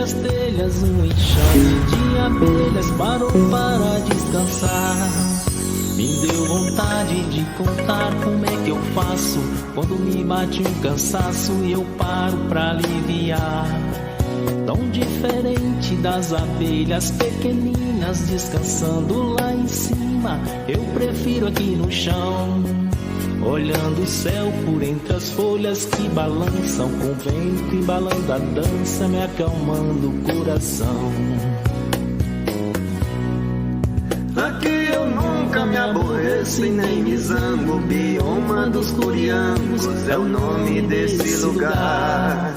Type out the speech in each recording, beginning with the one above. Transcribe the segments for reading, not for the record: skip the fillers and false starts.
as telhas, um enxame de abelhas parou para descansar. Me deu vontade de contar como é que eu faço quando me bate um cansaço e eu paro pra aliviar. Tão diferente das abelhas pequeninas descansando lá em cima, eu prefiro aqui no chão, olhando o céu por entre as folhas que balançam, com o vento embalando a dança, me acalmando o coração. Aqui eu nunca me aborreço e nem me zango. O bioma dos curiangos é o nome desse lugar.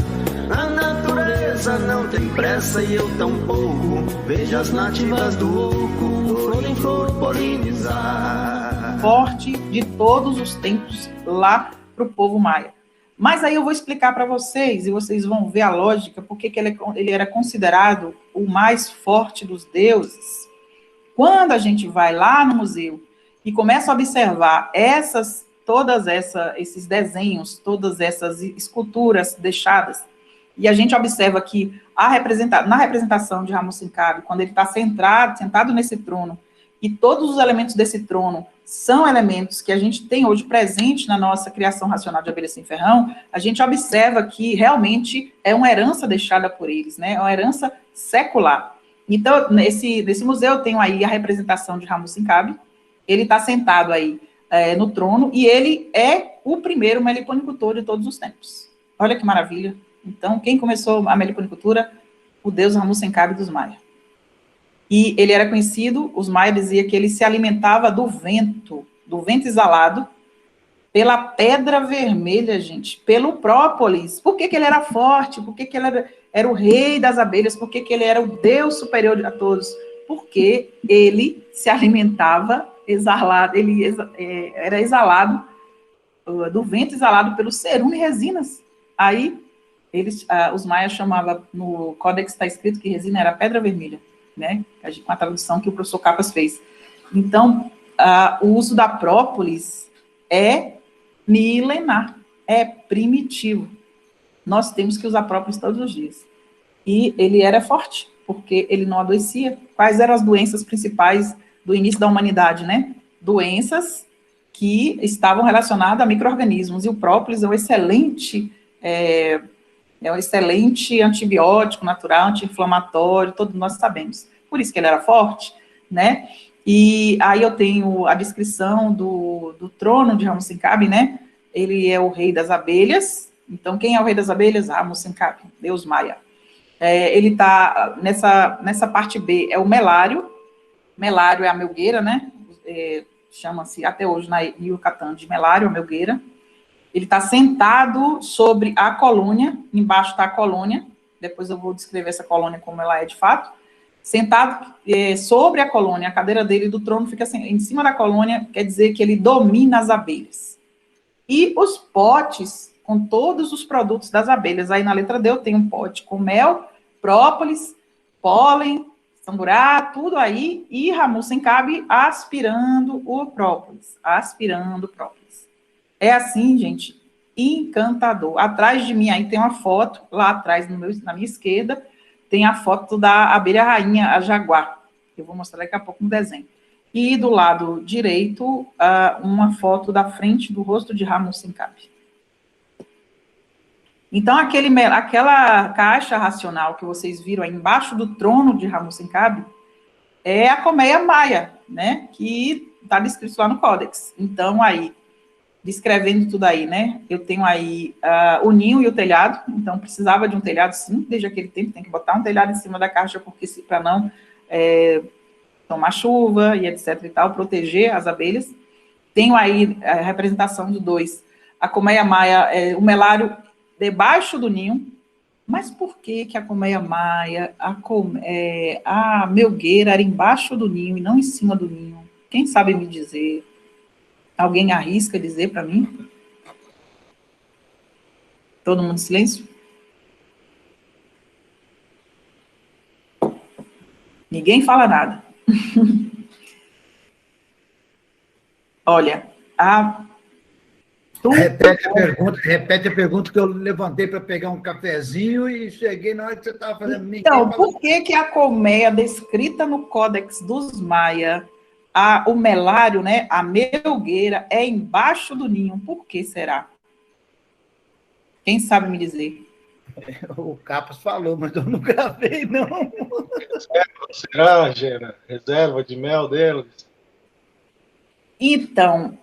A natureza não tem pressa e eu tampouco. Vejo as nativas do oco, flor em flor, polinizar. Forte de todos os tempos lá para o povo maia. Mas aí eu vou explicar para vocês, e vocês vão ver a lógica, porque que ele era considerado o mais forte dos deuses. Quando a gente vai lá no museu e começa a observar esses desenhos, todas essas esculturas deixadas, e a gente observa que na representação de Ramussim Cabe, quando ele está sentado nesse trono, e todos os elementos desse trono são elementos que a gente tem hoje presente na nossa criação racional de Abelha Sem Ferrão, a gente observa que realmente é uma herança deixada por eles, né? É uma herança secular. Então, nesse museu, eu tenho aí a representação de Ramussim Cabe. Ele está sentado aí no trono, e ele é o primeiro meliponicultor de todos os tempos. Olha que maravilha. Então, quem começou a meliponicultura? O deus Ramussim Cabe dos Maia. E ele era conhecido, os Maia diziam que ele se alimentava do vento exalado, pela pedra vermelha, gente, pelo própolis. Por que que ele era forte? Por que que ele era o rei das abelhas? Por que que ele era o Deus superior a todos? Porque ele se alimentava exalado, era exalado, do vento exalado pelo cerume e resinas. Aí, os maias chamavam, no códex está escrito que resina era pedra vermelha, né? Com a tradução que o professor Capas fez. Então, o uso da própolis é milenar, é primitivo. Nós temos que usar própolis todos os dias. E ele era forte, porque ele não adoecia. Quais eram as doenças principais do início da humanidade, né? Doenças que estavam relacionadas a micro-organismos. E o própolis é um excelente antibiótico natural, anti-inflamatório, todos nós sabemos. Por isso que ele era forte, né? E aí eu tenho a descrição do trono de Ramussim Cabe, né? Ele é o rei das abelhas. Então, quem é o rei das abelhas? Ramussim Cabe, deus maia. Ele está nessa parte B, é o melário. Melário é a melgueira, né? Chama-se até hoje na Yucatán de melário, a melgueira. Ele está sentado sobre a colônia, embaixo está a colônia. Depois eu vou descrever essa colônia como ela é de fato. Sentado sobre a colônia, a cadeira dele do trono fica assim, em cima da colônia, quer dizer que ele domina as abelhas. E os potes com todos os produtos das abelhas. Aí na letra D eu tenho um pote com mel, própolis, pólen, samburá, tudo aí, e Ramussim Cabe aspirando o própolis. É assim, gente, encantador. Atrás de mim aí tem uma foto, lá atrás, na minha esquerda, tem a foto da abelha rainha, a jaguar. Eu vou mostrar daqui a pouco no desenho. E do lado direito, uma foto da frente do rosto de Ramussim Cabe. Então, aquela caixa racional que vocês viram aí embaixo do trono de Ramussim Cabe é a colmeia maia, né? Que está descrito lá no Códex. Então, aí, descrevendo tudo aí, né? Eu tenho aí o ninho e o telhado, então precisava de um telhado, sim, desde aquele tempo, tem que botar um telhado em cima da caixa, porque para não tomar chuva e etc e tal, proteger as abelhas. Tenho aí a representação de 2, a colmeia maia, o melário debaixo do ninho. Mas por que que a colmeia maia, a melgueira era embaixo do ninho e não em cima do ninho? Quem sabe me dizer? Alguém arrisca dizer para mim? Todo mundo em silêncio? Ninguém fala nada. Olha, Repete a pergunta que eu levantei para pegar um cafezinho e cheguei na hora que você estava fazendo... Então, por que a colmeia descrita no Códex dos Maia, o melário, né, a melgueira, é embaixo do ninho? Por que será? Quem sabe me dizer? O Capas falou, mas eu não gravei, não. Será, Gera? Reserva de mel deles? Então,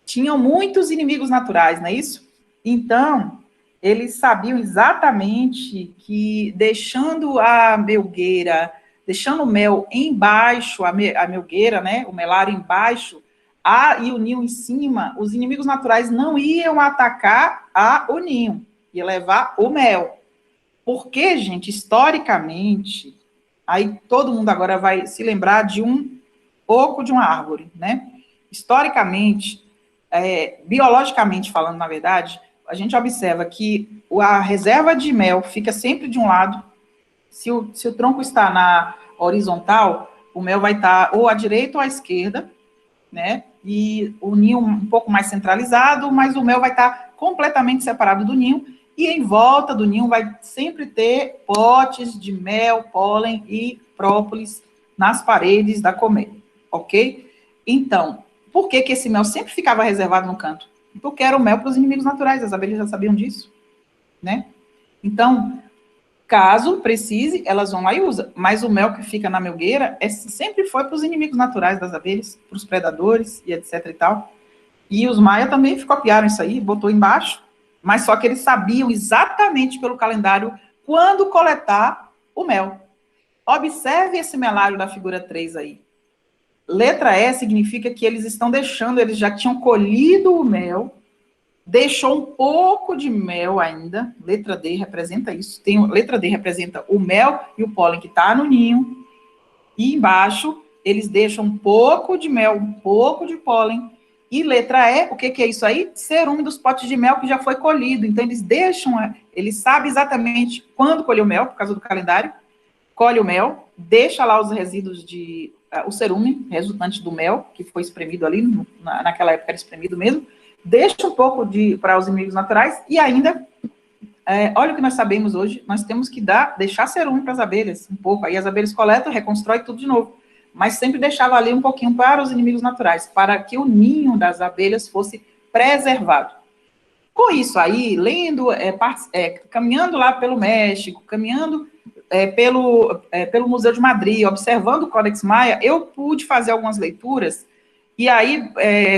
tinham muitos inimigos naturais, não é isso? Então, eles sabiam exatamente que deixando a melgueira, deixando o mel embaixo, a melgueira, né, o melário embaixo, e o ninho em cima, os inimigos naturais não iam atacar o ninho, ia levar o mel. Porque, gente, historicamente, aí todo mundo agora vai se lembrar de um oco de uma árvore, né? Historicamente, biologicamente falando, na verdade, a gente observa que a reserva de mel fica sempre de um lado. Se o tronco está na horizontal, o mel vai estar ou à direita ou à esquerda, né? E o ninho um pouco mais centralizado, mas o mel vai estar completamente separado do ninho, e em volta do ninho vai sempre ter potes de mel, pólen e própolis nas paredes da colmeia, ok? Então, por que esse mel sempre ficava reservado no canto? Porque era o mel para os inimigos naturais, as abelhas já sabiam disso, né? Então, caso precise, elas vão lá e usam. Mas o mel que fica na melgueira sempre foi para os inimigos naturais das abelhas, para os predadores e etc e tal. E os Maia também copiaram isso aí, botou embaixo, mas só que eles sabiam exatamente pelo calendário quando coletar o mel. Observe esse melário da figura 3 aí. Letra E significa que eles estão deixando, eles já tinham colhido o mel, deixou um pouco de mel ainda, letra D representa isso, letra D representa o mel e o pólen que está no ninho, e embaixo eles deixam um pouco de mel, um pouco de pólen, e letra E, o que é isso aí? Cerume dos potes de mel que já foi colhido, então eles deixam, eles sabem exatamente quando colher o mel, por causa do calendário, colhe o mel, deixa lá os resíduos o cerume resultante do mel, que foi espremido ali, naquela época era espremido mesmo, deixa um pouco para os inimigos naturais, e ainda, olha o que nós sabemos hoje, nós temos que deixar cerume para as abelhas, um pouco, aí as abelhas coletam, reconstrói tudo de novo, mas sempre deixava ali um pouquinho para os inimigos naturais, para que o ninho das abelhas fosse preservado. Com isso aí, lendo, caminhando lá pelo México, caminhando pelo Museu de Madrid, observando o Códex Maia, eu pude fazer algumas leituras. E aí,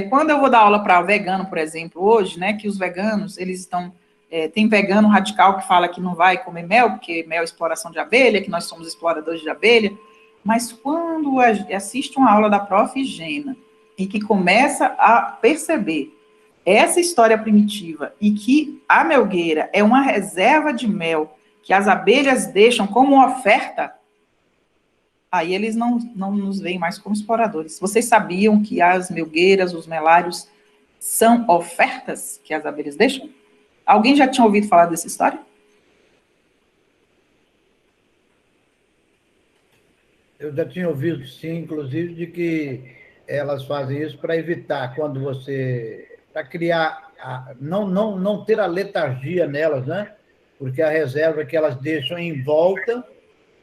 quando eu vou dar aula para vegano, por exemplo, hoje, né, que os veganos, eles estão... tem vegano radical que fala que não vai comer mel, porque mel é exploração de abelha, que nós somos exploradores de abelha. Mas quando assiste uma aula da Prof. Gena e que começa a perceber essa história primitiva e que a melgueira é uma reserva de mel que as abelhas deixam como oferta, aí eles não nos veem mais como exploradores. Vocês sabiam que as melgueiras, os melários, são ofertas que as abelhas deixam? Alguém já tinha ouvido falar dessa história? Eu já tinha ouvido, sim, inclusive, de que elas fazem isso para evitar, quando você... para criar... não ter a letargia nelas, né? Porque a reserva que elas deixam em volta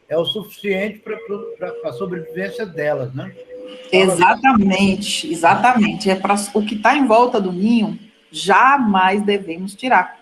é o suficiente para a sobrevivência delas, né? Exatamente, exatamente. É para o que está em volta do ninho, jamais devemos tirar.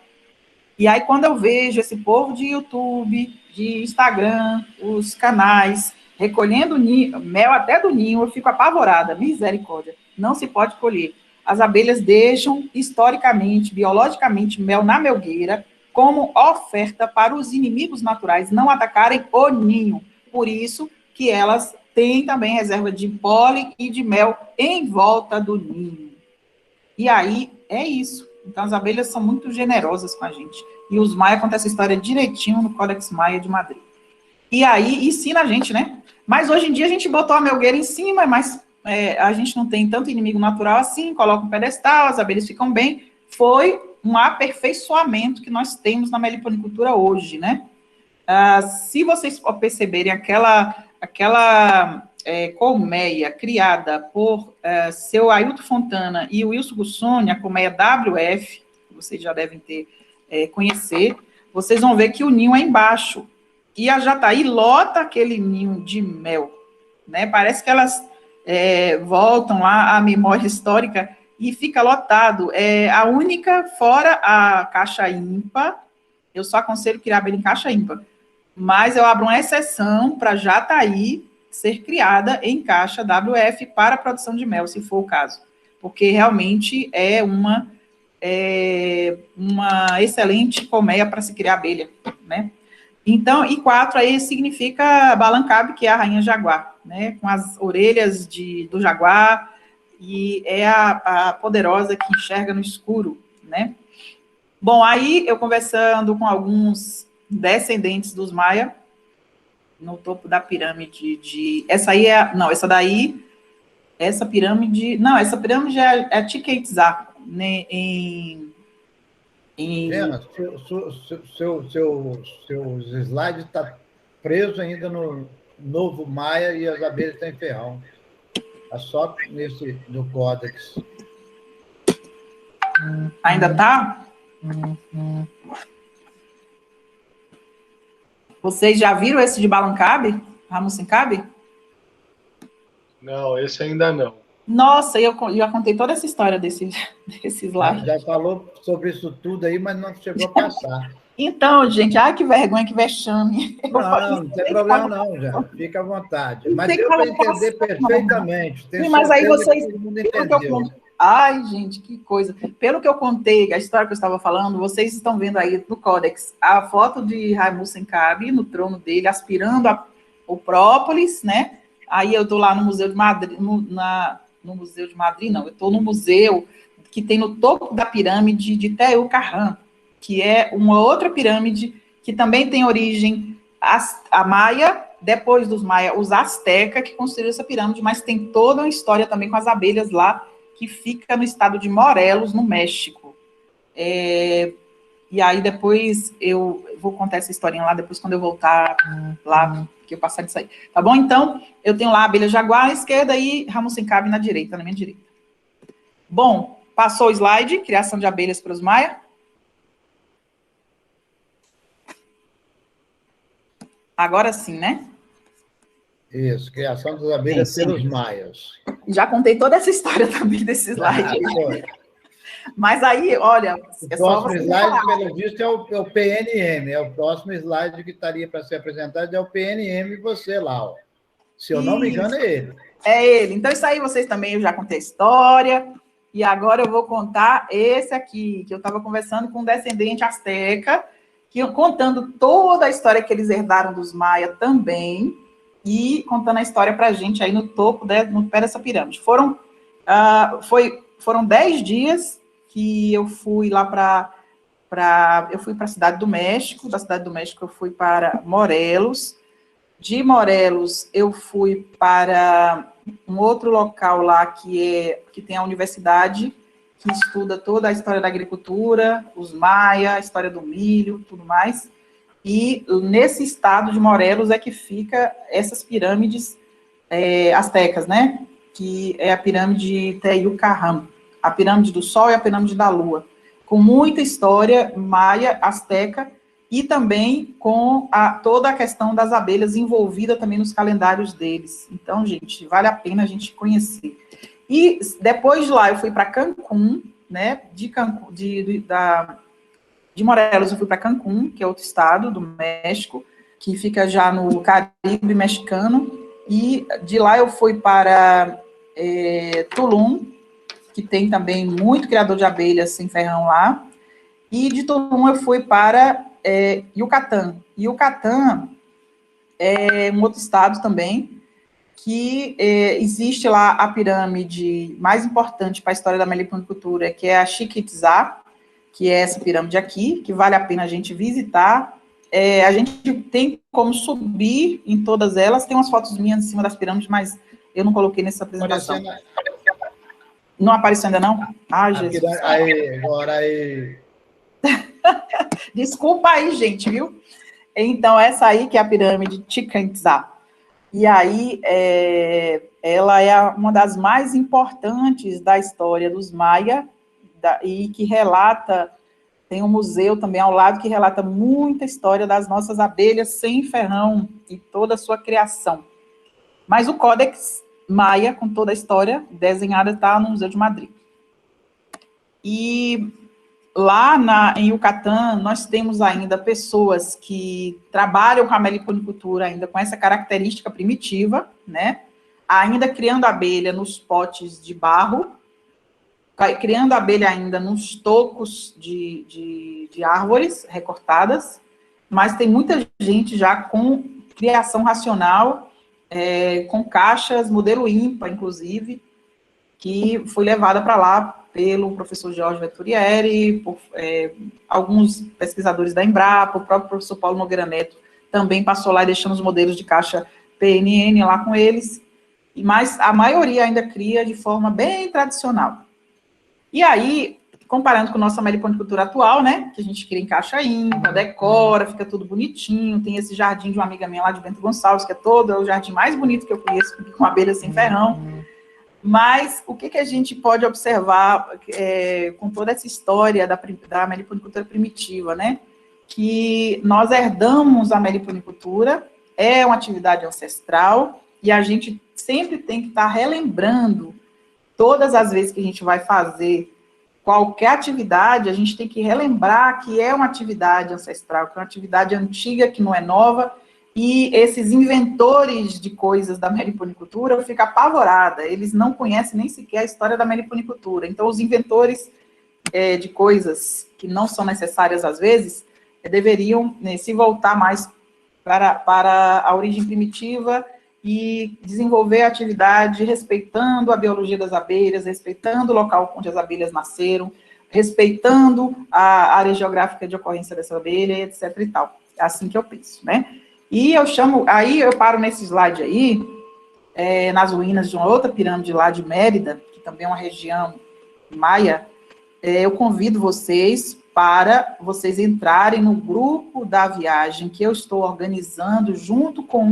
E aí, quando eu vejo esse povo de YouTube, de Instagram, os canais, recolhendo mel até do ninho, eu fico apavorada, misericórdia. Não se pode colher. As abelhas deixam, historicamente, biologicamente, mel na melgueira, como oferta para os inimigos naturais não atacarem o ninho. Por isso que elas têm também reserva de pólen e de mel em volta do ninho. E aí, é isso. Então, as abelhas são muito generosas com a gente. E os Maia contam essa história direitinho no Códex Maia de Madrid. E aí, ensina a gente, né? Mas hoje em dia a gente botou a melgueira em cima, mas a gente não tem tanto inimigo natural assim, coloca um pedestal, as abelhas ficam bem. Foi um aperfeiçoamento que nós temos na meliponicultura hoje, né? Se vocês perceberem aquela colmeia criada por seu Ailton Fontana e o Wilson Gussoni, a colmeia WF, que vocês já devem ter conhecer, vocês vão ver que o ninho é embaixo. E a jataí lota aquele ninho de mel, né? Parece que elas voltam lá à memória histórica e fica lotado. É a única, fora a caixa ímpar, eu só aconselho criar abelha em caixa ímpar, mas eu abro uma exceção para jataí ser criada em caixa WF para a produção de mel, se for o caso, porque realmente é uma excelente colmeia para se criar abelha, né? Então, e 4 aí significa Balancabe, que é a rainha jaguar, né? Com as orelhas do jaguar, e é a poderosa que enxerga no escuro, né? Bom, aí eu conversando com alguns descendentes dos Maia, no topo da pirâmide essa pirâmide é Chichen Itza, né, Diana, seus slides estão presos ainda no novo Maia e as abelhas estão em ferrão. Está só no Codex. Ainda tá? Vocês já viram esse de Balancabe? Ramusincabe? Não, esse ainda não. Nossa, eu já contei toda essa história desse slide. Já falou sobre isso tudo aí, mas não chegou a passar. Então, gente, que vergonha, que vexame. Não tem problema não, já. Fica à vontade. Mas deu para entender perfeitamente. Sim, mas aí vocês... Ai, gente, que coisa. Pelo que eu contei, a história que eu estava falando, vocês estão vendo aí no Codex a foto de Ramusincabe no trono dele, aspirando o própolis, né? Aí eu estou lá no Museu de Madrid, no Museu de Madrid, não, eu estou no museu que tem no topo da pirâmide de Teotihuacan, que é uma outra pirâmide que também tem origem a Maia, depois dos Maia, os Azteca que construíram essa pirâmide, mas tem toda uma história também com as abelhas lá, que fica no estado de Morelos, no México. E aí depois eu vou contar essa historinha lá, depois quando eu voltar lá, que eu passar disso aí. Tá bom? Então, eu tenho lá a abelha jaguar à esquerda e Ramusincabe na direita, na minha direita. Bom, passou o slide, criação de abelhas para os Maia. Agora sim, né? Isso, criação das abelhas pelos maias. Já contei toda essa história também desse slide. Mas aí, olha... O próximo slide, pelo visto, é o PNM. É o próximo slide que estaria para ser apresentado, é o PNM e você lá, ó. Se eu não me engano, é ele. É ele. Então, isso aí vocês também, eu já contei a história. E agora eu vou contar esse aqui, que eu estava conversando com um descendente asteca, contando toda a história que eles herdaram dos Maia também, e contando a história para a gente aí no topo, no pé dessa pirâmide. Foram 10 dias que eu fui lá eu fui para a Cidade do México, da Cidade do México eu fui para Morelos, de Morelos eu fui para um outro local lá que tem a universidade, que estuda toda a história da agricultura, os Maia, a história do milho, tudo mais. E nesse estado de Morelos é que fica essas pirâmides astecas, né? Que é a pirâmide Teotihuacan, a pirâmide do Sol e a pirâmide da Lua, com muita história maia, asteca, e também com toda a questão das abelhas envolvida também nos calendários deles. Então, gente, vale a pena a gente conhecer. E depois de lá eu fui para Cancún, né? De Morelos eu fui para Cancún, que é outro estado do México, que fica já no Caribe mexicano, e de lá eu fui para Tulum, que tem também muito criador de abelhas sem ferrão lá, e de Tulum eu fui para Yucatán. Yucatán é um outro estado também, que existe lá a pirâmide mais importante para a história da meliponicultura, que é a Chichen Itza, que é essa pirâmide aqui, que vale a pena a gente visitar. A gente tem como subir em todas elas, tem umas fotos minhas em cima das pirâmides, mas eu não coloquei nessa apresentação. Não apareceu ainda não? Ah, Jesus. Agora aí. Desculpa aí, gente, viu? Então, essa aí que é a pirâmide Chichen Itza. E aí, ela é uma das mais importantes da história dos Maia, e que relata, tem um museu também ao lado que relata muita história das nossas abelhas sem ferrão e toda a sua criação. Mas o Códex Maia, com toda a história desenhada, está no Museu de Madrid. E lá em Yucatán, nós temos ainda pessoas que trabalham com a meliponicultura ainda com essa característica primitiva, né? Ainda criando abelha nos potes de barro, criando abelha ainda nos tocos de árvores recortadas, mas tem muita gente já com criação racional, com caixas, modelo IMPA, inclusive, que foi levada para lá pelo professor Jorge Veturieri, por alguns pesquisadores da Embrapa, o próprio professor Paulo Nogueira Neto também passou lá e deixando os modelos de caixa PNN lá com eles, mas a maioria ainda cria de forma bem tradicional. E aí, comparando com nossa meliponicultura atual, né, que a gente cria em caixa ímpar, decora, fica tudo bonitinho, tem esse jardim de uma amiga minha lá de Bento Gonçalves, que é o jardim mais bonito que eu conheço, com abelha sem ferrão. Mas o que a gente pode observar com toda essa história da meliponicultura primitiva, né? Que nós herdamos a meliponicultura, é uma atividade ancestral, e a gente sempre tem que estar relembrando, todas as vezes que a gente vai fazer qualquer atividade, a gente tem que relembrar que é uma atividade ancestral, que é uma atividade antiga, que não é nova, e esses inventores de coisas da meliponicultura, eu fico apavorada, eles não conhecem nem sequer a história da meliponicultura. Então, os inventores de coisas que não são necessárias às vezes, deveriam se voltar mais para a origem primitiva e desenvolver a atividade respeitando a biologia das abelhas, respeitando o local onde as abelhas nasceram, respeitando a área geográfica de ocorrência dessa abelha, etc. e tal. É assim que eu penso, né? E aí eu paro nesse slide aí, nas ruínas de uma outra pirâmide lá de Mérida, que também é uma região maia. Eu convido vocês para vocês entrarem no grupo da viagem que eu estou organizando junto com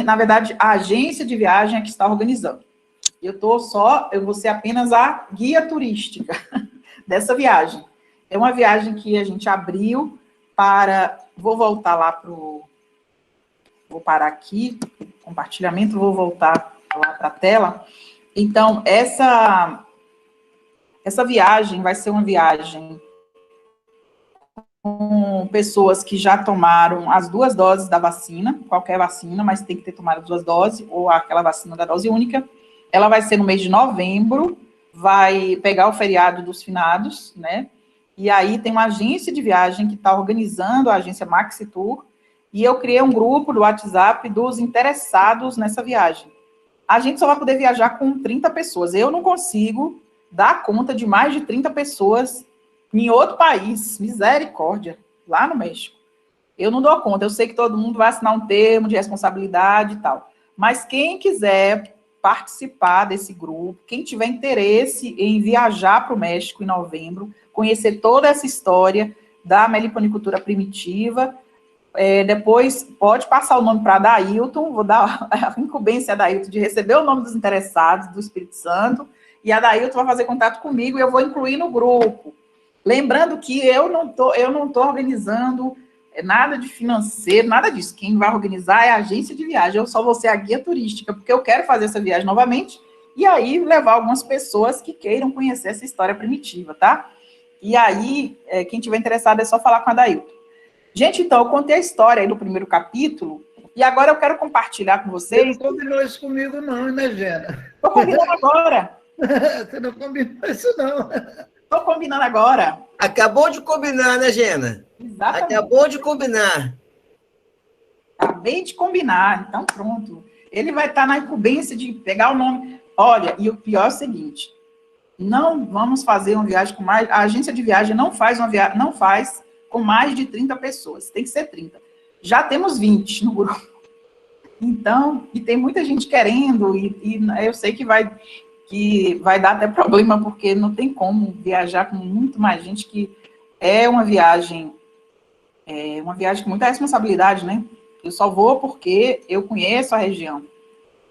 na verdade, a agência de viagem é que está organizando. Eu vou ser apenas a guia turística dessa viagem. É uma viagem que a gente abriu vou voltar lá vou parar aqui, compartilhamento, vou voltar lá para a tela. Então, essa viagem vai ser uma viagem com pessoas que já tomaram as 2 doses da vacina, qualquer vacina, mas tem que ter tomado as 2 doses, ou aquela vacina da dose única. Ela vai ser no mês de novembro, vai pegar o feriado dos finados, né? E aí tem uma agência de viagem que está organizando, a agência Maxi Tour, e eu criei um grupo do WhatsApp dos interessados nessa viagem. A gente só vai poder viajar com 30 pessoas. Eu não consigo dar conta de mais de 30 pessoas em outro país, misericórdia, lá no México. Eu não dou conta, eu sei que todo mundo vai assinar um termo de responsabilidade e tal, mas quem quiser participar desse grupo, quem tiver interesse em viajar para o México em novembro, conhecer toda essa história da meliponicultura primitiva, depois pode passar o nome para a Dailton, vou dar a incumbência a Dailton de receber o nome dos interessados do Espírito Santo, e a Dailton vai fazer contato comigo e eu vou incluir no grupo. Lembrando que eu não tô organizando nada de financeiro, nada disso. Quem vai organizar é a agência de viagem. Eu só vou ser a guia turística, porque eu quero fazer essa viagem novamente e aí levar algumas pessoas que queiram conhecer essa história primitiva, tá? E aí, quem tiver interessado é só falar com a Dailton. Gente, então, eu contei a história aí do primeiro capítulo e agora eu quero compartilhar com vocês. Você não combinou isso comigo não, né, Gena? Estou combinando agora. Você não combinou isso não. Estou combinando agora. Acabou de combinar, né, Gena? Exatamente. Acabou de combinar. Acabei de combinar, então pronto. Ele vai estar na incumbência de pegar o nome. Olha, e o pior é o seguinte, não vamos fazer uma viagem com mais... A agência de viagem não faz com mais de 30 pessoas, tem que ser 30. Já temos 20 no grupo. Então, e tem muita gente querendo, e eu sei que vai dar até problema, porque não tem como viajar com muito mais gente, que é uma viagem com muita responsabilidade, né? Eu só vou porque eu conheço a região.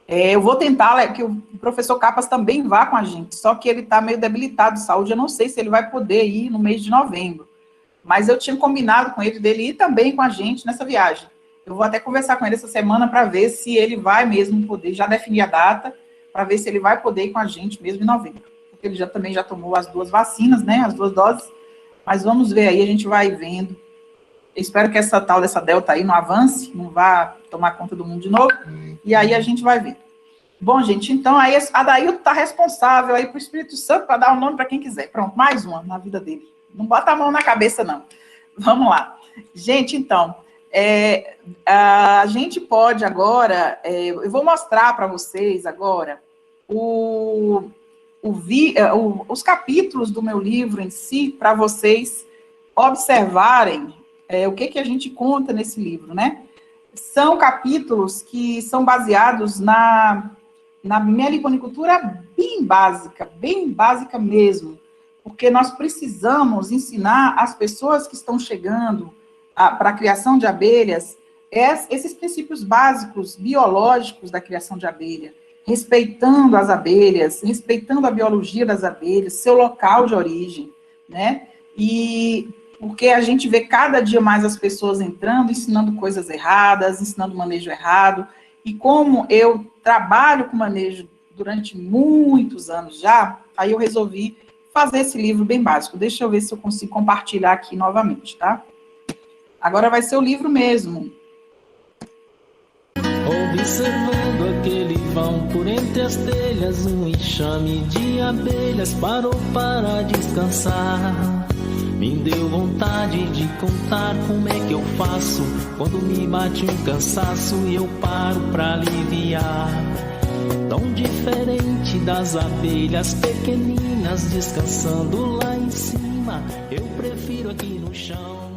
Eu vou tentar que o professor Capas também vá com a gente, só que ele está meio debilitado de saúde, eu não sei se ele vai poder ir no mês de novembro. Mas eu tinha combinado com ele dele ir também com a gente nessa viagem. Eu vou até conversar com ele essa semana para ver se ele vai mesmo poder, já definir a data, para ver se ele vai poder ir com a gente mesmo em novembro. Porque ele também já tomou as 2 vacinas, né, as 2 doses. Mas vamos ver aí, a gente vai vendo. Eu espero que essa tal dessa Delta aí não avance, não vá tomar conta do mundo de novo. E aí a gente vai ver. Bom, gente, então aí a Adailton está responsável aí para o Espírito Santo para dar o nome para quem quiser. Pronto, mais uma na vida dele. Não bota a mão na cabeça, não. Vamos lá. Gente, então, a gente pode agora, eu vou mostrar para vocês agora os capítulos do meu livro em si, para vocês observarem o que a gente conta nesse livro, né? São capítulos que são baseados na meliponicultura bem básica mesmo, porque nós precisamos ensinar as pessoas que estão chegando para a criação de abelhas esses princípios básicos biológicos da criação de abelha, respeitando as abelhas, respeitando a biologia das abelhas, seu local de origem, né? E porque a gente vê cada dia mais as pessoas entrando, ensinando coisas erradas, ensinando manejo errado, e como eu trabalho com manejo durante muitos anos já, aí eu resolvi fazer esse livro bem básico. Deixa eu ver se eu consigo compartilhar aqui novamente, tá? Agora vai ser o livro mesmo. Observando aquele vão por entre as telhas, um enxame de abelhas parou para descansar. Me deu vontade de contar como é que eu faço quando me bate um cansaço e eu paro pra aliviar. Tão diferente das abelhas pequeninas descansando lá em cima, eu prefiro aqui no chão.